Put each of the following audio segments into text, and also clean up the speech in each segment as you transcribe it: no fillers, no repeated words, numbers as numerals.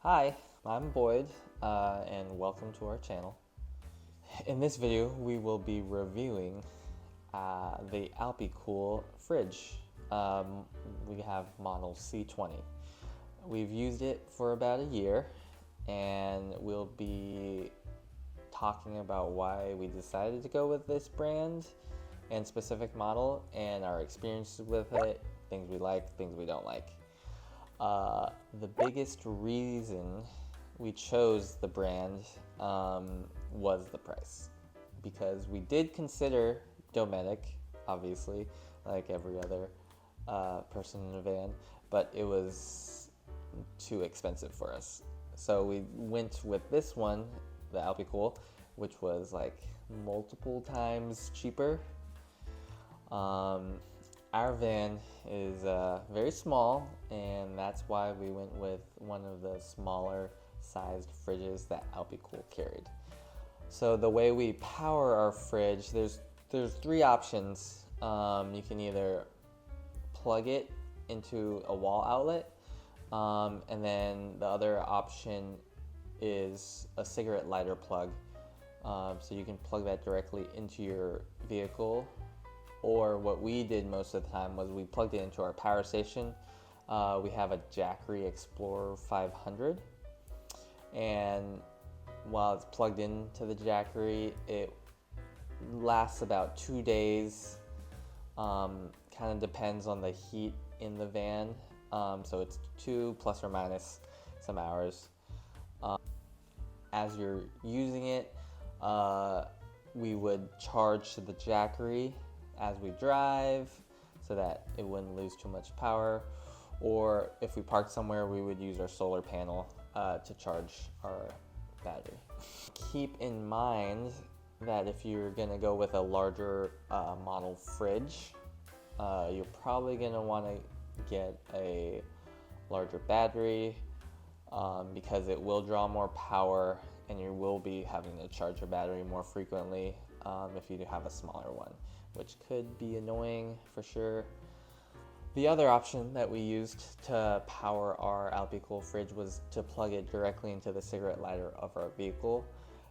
Hi, I'm Boyd, and welcome to our channel. In this video, we will be reviewing the ALPICOOL fridge. We have model C20. We've used it for about a year, and we'll be talking about why we decided to go with this brand and specific model, and our experiences with it, things we like, things we don't like. The biggest reason we chose the brand was the price, because we did consider Dometic, obviously, like every other person in a van, but it was too expensive for us. So we went with this one, the ALPICOOL, which was like multiple times cheaper. Our van is very small, and that's why we went with one of the smaller sized fridges that ALPICOOL carried. So the way we power our fridge, there's three options. You can either plug it into a wall outlet, and then the other option is a cigarette lighter plug. So you can plug that directly into your vehicle. Or what we did most of the time was we plugged it into our power station. We have a Jackery Explorer 500, and while it's plugged into the Jackery, it lasts about 2 days. Kind of depends on the heat in the van, so it's 2 plus or minus some hours. As you're using it, we would charge to the Jackery as we drive so that it wouldn't lose too much power, or if we parked somewhere, we would use our solar panel to charge our battery. Keep in mind that if you're gonna go with a larger model fridge, you're probably gonna wanna get a larger battery because it will draw more power, and you will be having to charge your battery more frequently if you do have a smaller one, which could be annoying for sure. The other option that we used to power our ALPICOOL fridge was to plug it directly into the cigarette lighter of our vehicle,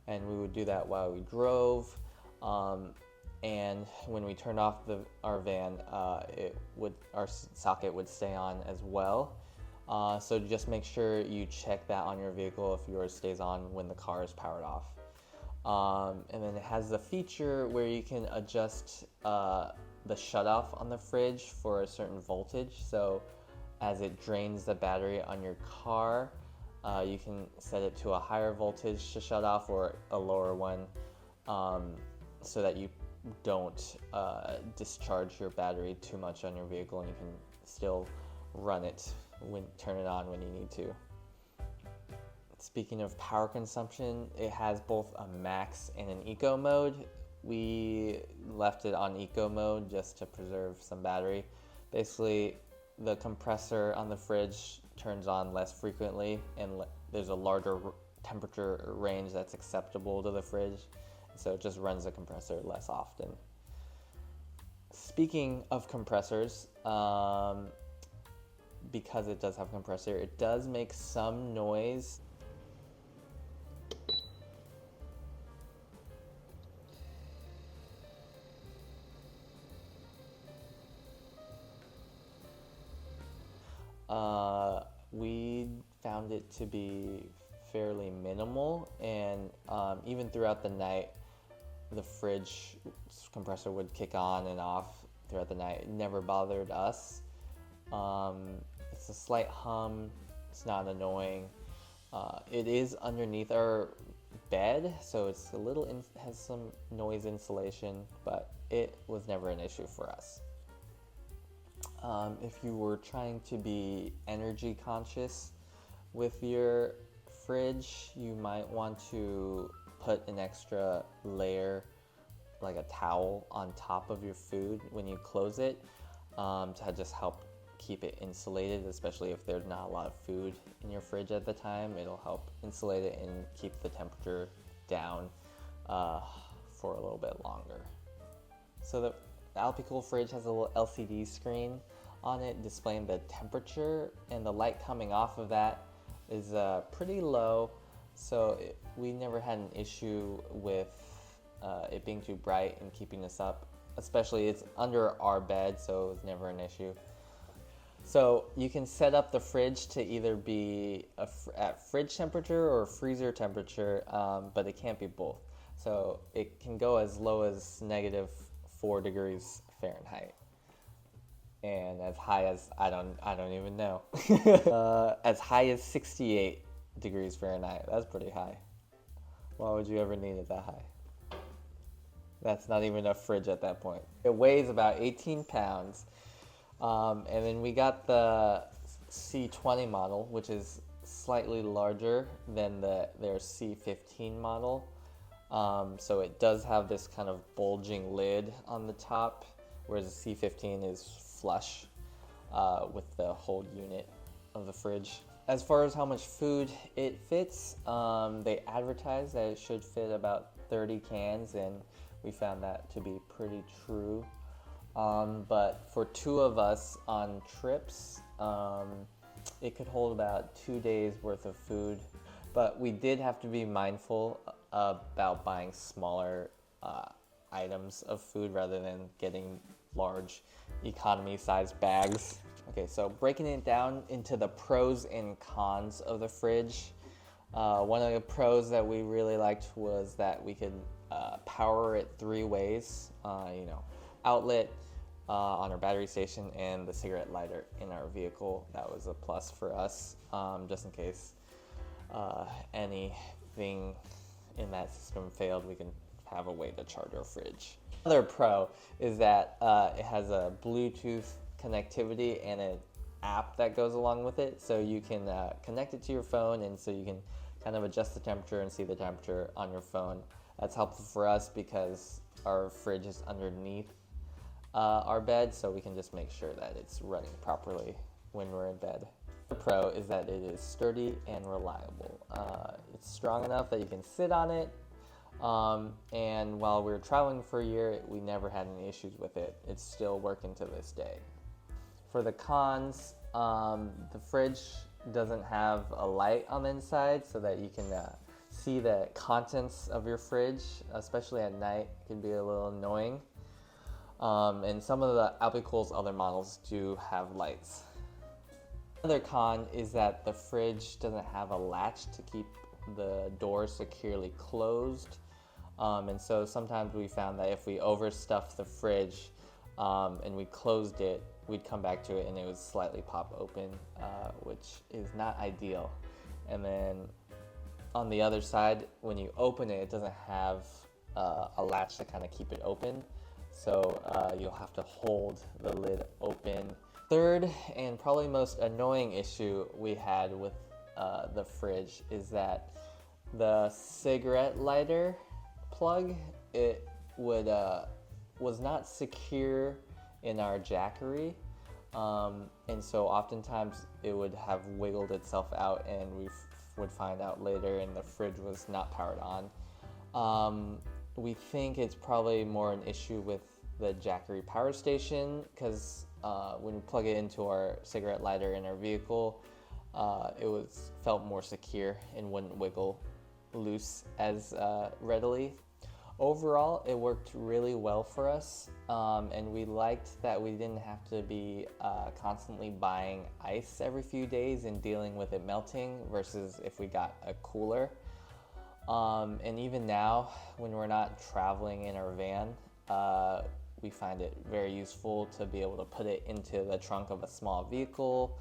and we would do that while we drove. And when we turned off our van, our socket would stay on as well. So just make sure you check that on your vehicle if yours stays on when the car is powered off. And then it has the feature where you can adjust the shutoff on the fridge for a certain voltage. So as it drains the battery on your car, you can set it to a higher voltage to shut off, or a lower one, so that you don't discharge your battery too much on your vehicle, and you can still run it turn it on when you need to. Speaking of power consumption, it has both a max and an eco mode. We left it on eco mode just to preserve some battery. Basically, the compressor on the fridge turns on less frequently, and there's a larger temperature range that's acceptable to the fridge, so it just runs the compressor less often. Speaking of compressors, because it does have a compressor, it does make some noise. We found it to be fairly minimal, and even throughout the night, the fridge compressor would kick on and off throughout the night. It never bothered us. It's a slight hum, it's not annoying. It is underneath our bed, so it's a little has some noise insulation, but it was never an issue for us. If you were trying to be energy conscious with your fridge, you might want to put an extra layer, like a towel, on top of your food when you close it, to just help keep it insulated, especially if there's not a lot of food in your fridge at the time. It'll help insulate it and keep the temperature down for a little bit longer. So the ALPICOOL fridge has a little LCD screen on it displaying the temperature, and the light coming off of that is pretty low, so we never had an issue with it being too bright and keeping us up. Especially it's under our bed, so it was never an issue. So you can set up the fridge to either be at fridge temperature or freezer temperature, but it can't be both. So it can go as low as -4 degrees Fahrenheit, and as high as I don't even know, as high as 68 degrees Fahrenheit. That's pretty high. Why would you ever need it that high? That's not even a fridge at that point. It weighs about 18 pounds. And then we got the C20 model, which is slightly larger than their C15 model. So it does have this kind of bulging lid on the top, whereas the C15 is flush with the whole unit of the fridge. As far as how much food it fits, they advertise that it should fit about 30 cans, and we found that to be pretty true. But for 2 of us on trips, it could hold about 2 days worth of food. But we did have to be mindful about buying smaller items of food rather than getting large economy-sized bags. Okay, so breaking it down into the pros and cons of the fridge. One of the pros that we really liked was that we could power it 3 ways. Outlet on our battery station and the cigarette lighter in our vehicle. That was a plus for us, just in case anything in that system failed, we can have a way to charge our fridge. Another pro is that it has a Bluetooth connectivity and an app that goes along with it, so you can connect it to your phone, and so you can kind of adjust the temperature and see the temperature on your phone. That's helpful for us because our fridge is underneath our bed, so we can just make sure that it's running properly when we're in bed. The pro is that it is sturdy and reliable. It's strong enough that you can sit on it, and while we were traveling for a year, we never had any issues with it. It's still working to this day. For the cons, the fridge doesn't have a light on the inside so that you can see the contents of your fridge, especially at night. It can be a little annoying. And some of the ALPICOOL's other models do have lights. Another con is that the fridge doesn't have a latch to keep the door securely closed. And so sometimes we found that if we overstuffed the fridge and we closed it, we'd come back to it and it would slightly pop open, which is not ideal. And then on the other side, when you open it, it doesn't have a latch to kind of keep it open. So you'll have to hold the lid open. Third, and probably most annoying issue we had with the fridge is that the cigarette lighter plug, it was not secure in our jackery. And so oftentimes it would have wiggled itself out, and we would find out later and the fridge was not powered on. We think it's probably more an issue with the jackery power station, because when we plug it into our cigarette lighter in our vehicle, it felt more secure and wouldn't wiggle loose as readily. Overall, it worked really well for us, and we liked that we didn't have to be constantly buying ice every few days and dealing with it melting versus if we got a cooler. And even now, when we're not traveling in our van, we find it very useful to be able to put it into the trunk of a small vehicle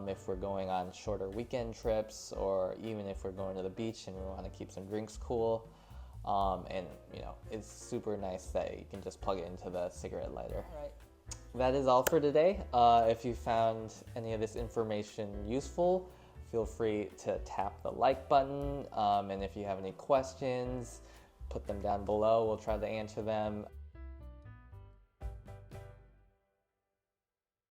if we're going on shorter weekend trips, or even if we're going to the beach and we want to keep some drinks cool. And it's super nice that you can just plug it into the cigarette lighter. All right. That is all for today. If you found any of this information useful, feel free to tap the like button. And if you have any questions, put them down below. We'll try to answer them.